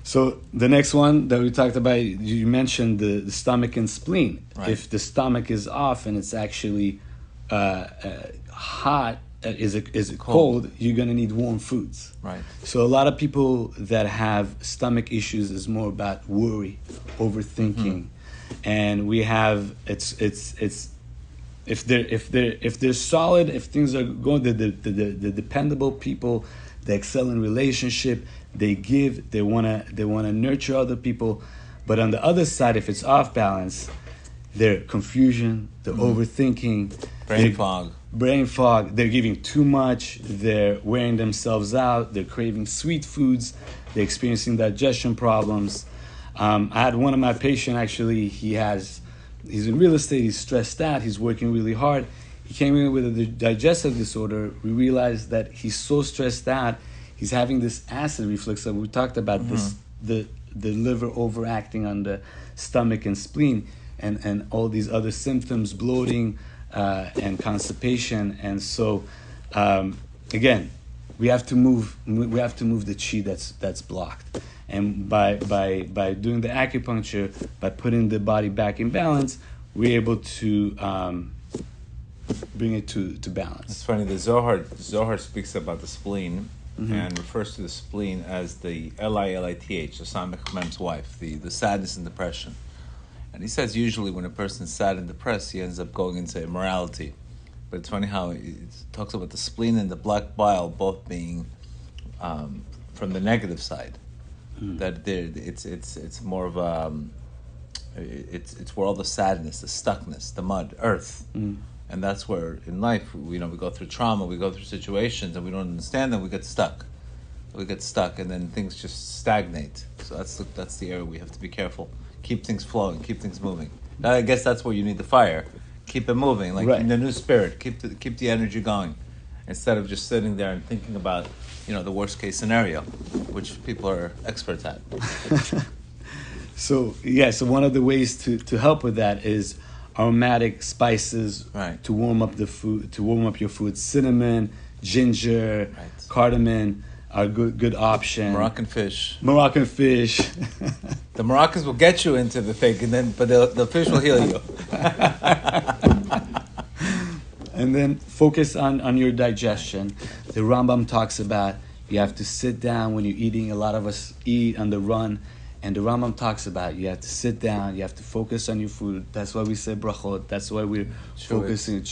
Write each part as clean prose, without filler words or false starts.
So the next one that we talked about, you mentioned the stomach and spleen. Right. If the stomach is off and it's actually hot, is it cold, you're gonna need warm foods. Right. So a lot of people that have stomach issues is more about worry, overthinking, and we have it's if they're solid, if things are going, the dependable people, they excel in relationship, they give, they wanna nurture other people, but on the other side, if it's off balance, they're confusion, they're overthinking, brain fog, they're giving too much, they're wearing themselves out, they're craving sweet foods, they're experiencing digestion problems. I had one of my patients actually, he's in real estate, he's stressed out, he's working really hard. He came in with a digestive disorder. We realized that he's so stressed out, he's having this acid reflux that we talked about, this the liver overacting on the stomach and spleen, and all these other symptoms, bloating, and constipation. And so again, we have to move the chi that's blocked, and by doing the acupuncture, by putting the body back in balance, we're able to bring it to balance. It's funny, the Zohar speaks about the spleen and refers to the spleen as the Lilith, the Samech Mem's wife, the sadness and depression. And he says usually when a person's sad and depressed, he ends up going into immorality. But it's funny how it talks about the spleen and the black bile both being from the negative side. That it's more of it's where all the sadness, the stuckness, the mud, earth, and that's where in life we go through trauma, we go through situations, and we don't understand them. We get stuck, and then things just stagnate. So that's the area we have to be careful. Keep things flowing, keep things moving. Now, I guess that's where you need the fire. Keep it moving, like in the new spirit. Keep the energy going, instead of just sitting there and thinking about the worst case scenario, which people are experts at. So one of the ways to help with that is aromatic spices, right, to warm up the food, to warm up your food. Cinnamon, ginger, right, cardamom are good option. Moroccan fish. The Moroccans will get you into the thing, but the fish will heal you. And then focus on your digestion. The Rambam talks about you have to sit down when you're eating. A lot of us eat on the run, and the Rambam talks about you have to sit down, you have to focus on your food. That's why we say brachot. That's why we're focusing,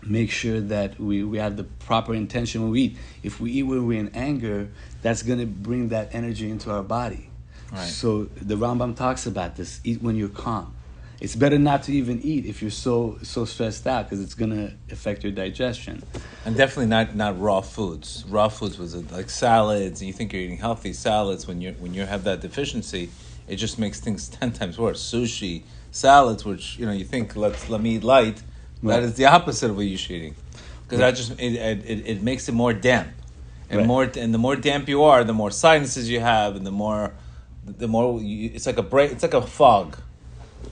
make sure that we have the proper intention when we eat. If we eat when we're in anger, that's going to bring that energy into our body. Right. So the Rambam talks about this, eat when you're calm. It's better not to even eat if you're so stressed out, because it's going to affect your digestion. And definitely not raw foods. Raw foods was like salads, and you think you're eating healthy salads. When you have that deficiency, it just makes things 10 times worse. Sushi, salads, which you think let me eat light, right, that is the opposite of what you're eating, because that just it makes it more damp, and the more damp you are, the more sinuses you have, and the more it's like a fog.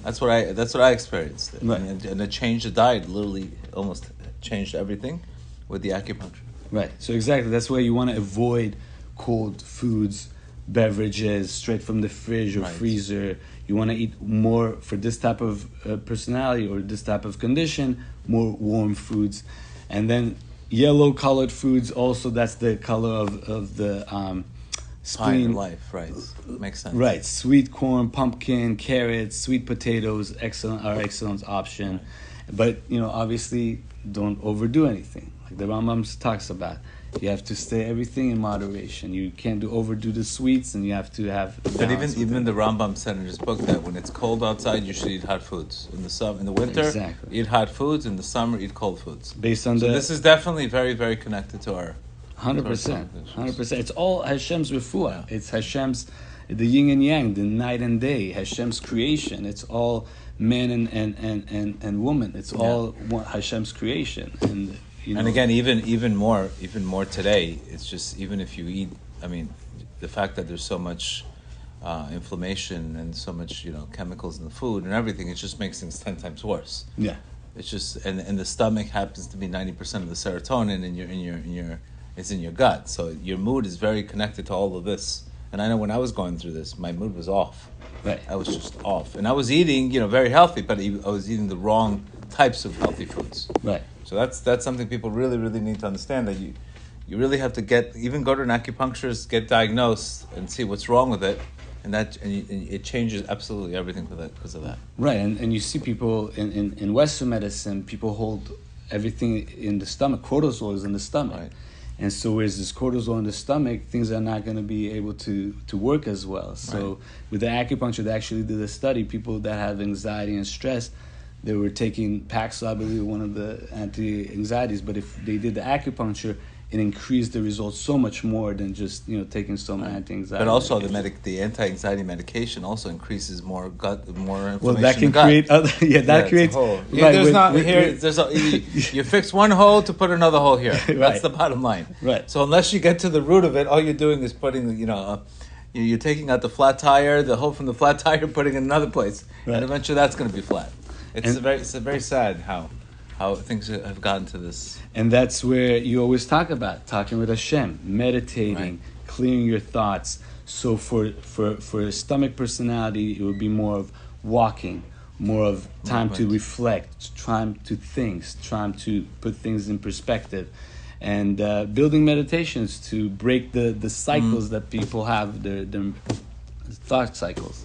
That's what I experienced, right. And it changed the diet. Literally, almost changed everything with the acupuncture. Right. So exactly, that's why you want to avoid cold foods, beverages straight from the fridge or freezer. You want to eat more for this type of personality or this type of condition, more warm foods, and then yellow colored foods. Also, that's the color of the spleen. Life, right? Makes sense. Right, sweet corn, pumpkin, carrots, sweet potatoes, excellent option, but obviously don't overdo anything. Like the Rambam talks about, you have to stay everything in moderation. You can't overdo the sweets, and you have to have. But even the Rambam said in his book that when it's cold outside, you should eat hot foods. In the winter, eat hot foods. In the summer, eat cold foods. This is definitely very, very connected to our. 100%. It's all Hashem's refuah. It's Hashem's, the yin and yang, the night and day. Hashem's creation. It's all man and woman. It's all Hashem's creation. And again, even more today. It's just, even if you eat. I mean, the fact that there's so much inflammation and so much chemicals in the food and everything, it just makes things 10 times worse. Yeah. It's just and the stomach happens to be 90% of the serotonin in your it's in your gut, so your mood is very connected to all of this And I know when I was going through this, my mood was off. Right. I was just off, and I was eating, very healthy, but I was eating the wrong types of healthy foods. Right. So that's something people really, really need to understand, that you really have to go to an acupuncturist, get diagnosed, and see what's wrong with it, and it changes absolutely everything because of that. Right, and you see people in Western medicine, people hold everything in the stomach. Cortisol is in the stomach. Right. And so whereas this cortisol in the stomach, things are not going to be able to work as well. So Right. with the acupuncture, they actually did a study. People that have anxiety and stress, they were taking Paxil, I believe, one of the anti-anxieties. But if they did the acupuncture, it increased the results so much more than just taking some anti-anxiety. But also the anti-anxiety medication also increases more inflammation. Well, that in can the gut. create other. Yeah, that it's creates. a hole. Right, You fix one hole to put another hole here. That's Right. the bottom line. Right. So unless you get to the root of it, all you're doing is putting, you're taking out the flat tire, the hole from the flat tire, putting it in another place, Right. and eventually that's going to be flat. It's And- very sad how things have gotten to this. And that's where you always talking with Hashem, meditating, Right. clearing your thoughts. So for a stomach personality, it would be more of walking, more of time to Movement. reflect, time to think, time to put things in perspective, and building meditations to break the cycles that people have, their thought cycles.